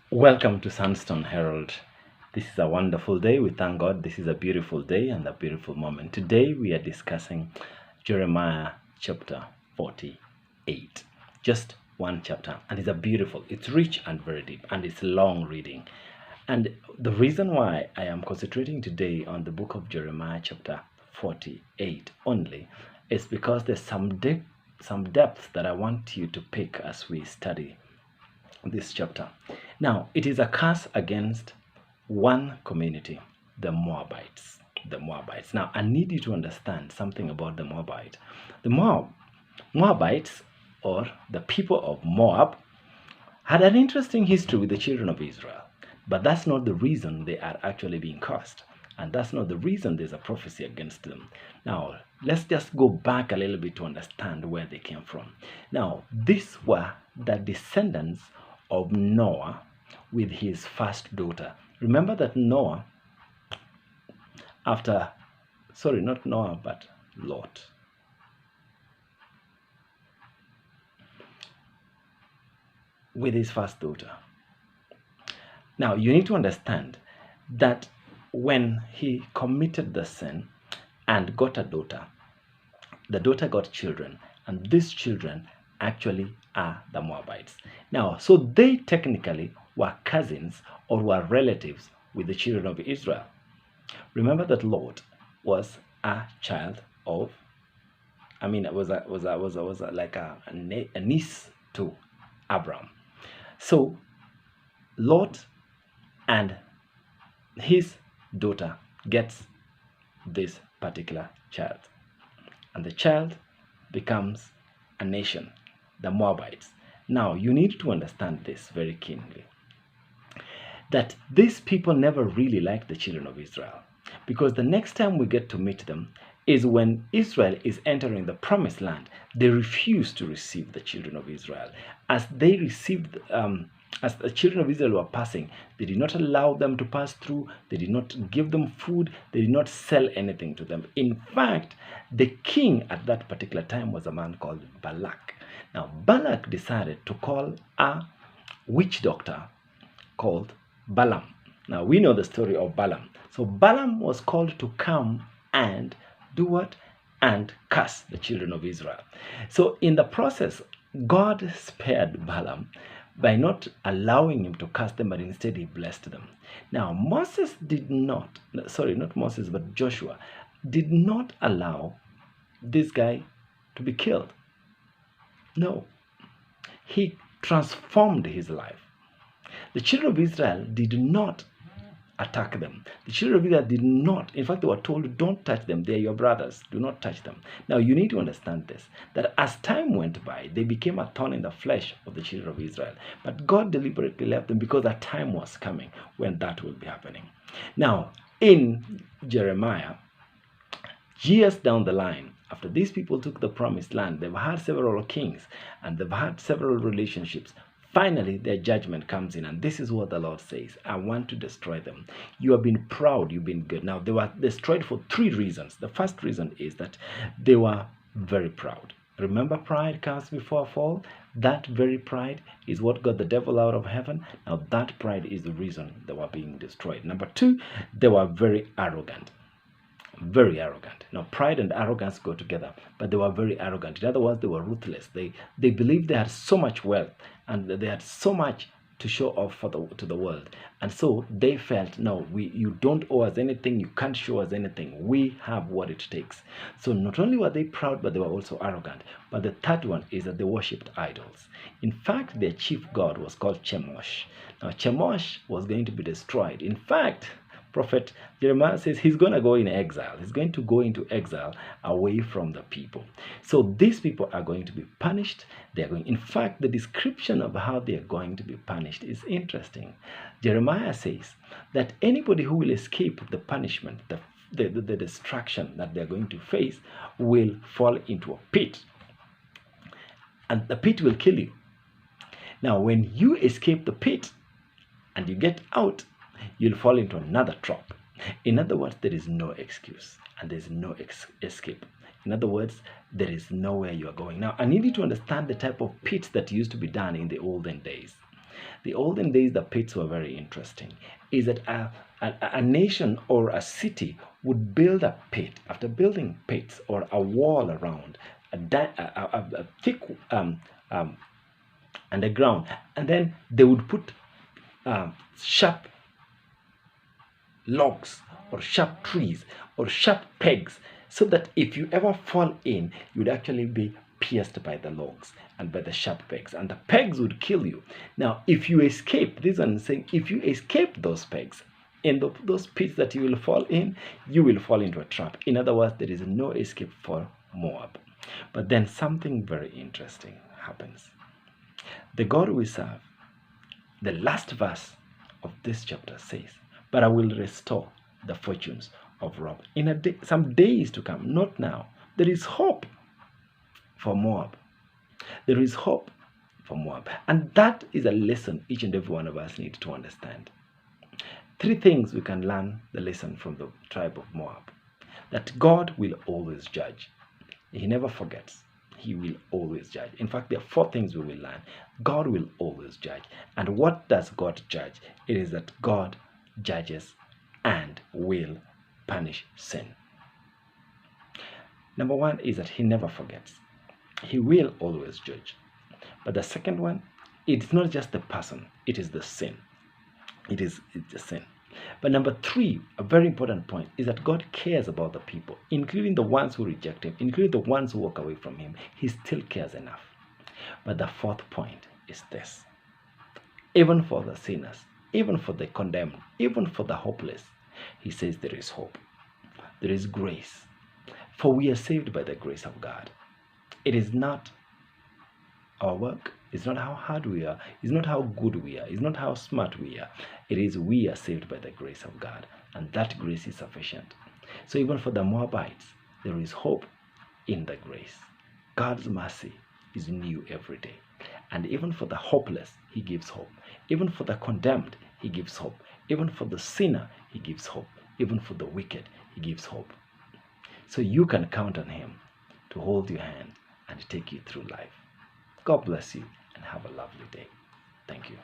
Welcome to Sandstoneherald. This is a wonderful day. We thank God this is a beautiful day and a beautiful moment. Today we are discussing Jeremiah chapter 48. Just one chapter, and it's rich and very deep, and it's long reading. And the reason why I am concentrating today on the book of Jeremiah chapter 48 only is because there's some depth that I want you to pick as we study this chapter. Now, it is a curse against one community, the Moabites. The Moabites. Now, I need you to understand something about the Moabite. The Moabites, or the people of Moab, had an interesting history with the children of Israel. But that's not the reason they are actually being cursed. And that's not the reason there's a prophecy against them. Now, let's just go back a little bit to understand where they came from. Now, these were the descendants of Noah with his first daughter. Remember that Lot, with his first daughter. Now, you need to understand that when he committed the sin and got a daughter, the daughter got children, and these children actually are the Moabites. Now, so they technically were cousins or were relatives with the children of Israel. Remember that Lot was a child of, it was like a niece to Abraham. So Lot and his daughter gets this particular child, and the child becomes a nation, the Moabites. Now, you need to understand this very keenly, that these people never really liked the children of Israel, because the next time we get to meet them is when Israel is entering the promised land. They refuse to receive the children of Israel. As the children of Israel were passing, they did not allow them to pass through. They did not give them food. They did not sell anything to them. In fact, the king at that particular time was a man called Balak. Now, Balak decided to call a witch doctor called Balaam. Now, we know the story of Balaam. So Balaam was called to come and do what? And curse the children of Israel. So in the process, God spared Balaam by not allowing him to curse them, but instead he blessed them. Now, Joshua did not allow this guy to be killed. No, he transformed his life. The children of Israel did not attack them. The children of Israel did not, in fact, they were told, don't touch them. They are your brothers. Do not touch them. Now, you need to understand this, that as time went by, they became a thorn in the flesh of the children of Israel. But God deliberately left them because a time was coming when that will be happening. Now, in Jeremiah, years down the line, after these people took the promised land, they've had several kings and they've had several relationships. Finally, their judgment comes in, and this is what the Lord says: I want to destroy them. You have been proud, you've been good. Now, they were destroyed for three reasons. The first reason is that they were very proud. Remember, pride comes before a fall. That very pride is what got the devil out of heaven. Now, that pride is the reason they were being destroyed. Number two, they were very arrogant. Very arrogant. Now, pride and arrogance go together, but they were very arrogant. In other words, they were ruthless. They believed they had so much wealth and they had so much to show off to the world, and so they felt, no, you don't owe us anything, you can't show us anything, we have what it takes. So not only were they proud, but they were also arrogant. But the third one is that they worshipped idols. In fact, their chief god was called Chemosh. Now, Chemosh was going to be destroyed. In fact, Prophet Jeremiah says he's going to go in exile. He's going to go into exile away from the people. So these people are going to be punished. In fact, the description of how they are going to be punished is interesting. Jeremiah says that anybody who will escape the punishment, the destruction that they're going to face, will fall into a pit. And the pit will kill you. Now, when you escape the pit and you get out, you'll fall into another trap. In other words, there is no excuse and there's no escape. In other words, there is nowhere you are going. Now, I need you to understand the type of pits that used to be done in the olden days. The olden days, the pits were very interesting. Is that a nation or a city would build a pit. After building pits or a wall around, a thick underground, and then they would put sharp logs or sharp trees or sharp pegs, so that if you ever fall in, you would actually be pierced by the logs and by the sharp pegs, and the pegs would kill you. Now, if you escape, this one is saying, if you escape those pegs in those pits that you will fall in, you will fall into a trap. In other words, there is no escape for Moab. But then something very interesting happens. The God we serve, the last verse of this chapter says, but I will restore the fortunes of Moab in some days to come, not now. There is hope for Moab. There is hope for Moab. And that is a lesson each and every one of us need to understand. 3 things we can learn the lesson from the tribe of Moab. That God will always judge. He never forgets. He will always judge. In fact, there are 4 things we will learn. God will always judge. And what does God judge? It is that God judges and will punish sin. Number 1 is that he never forgets. He will always judge. But the second one, it's not just the person, it is the sin. It's the sin. But number 3, a very important point, is that God cares about the people, including the ones who reject him, including the ones who walk away from him. He still cares enough. But the 4th point is this. Even for the sinners, even for the condemned, even for the hopeless, he says there is hope. There is grace. For we are saved by the grace of God. It is not our work. It's not how hard we are. It's not how good we are. It's not how smart we are. It is we are saved by the grace of God. And that grace is sufficient. So even for the Moabites, there is hope in the grace. God's mercy is new every day. And even for the hopeless, he gives hope. Even for the condemned, he gives hope. Even for the sinner, he gives hope. Even for the wicked, he gives hope. So you can count on him to hold your hand and take you through life. God bless you and have a lovely day. Thank you.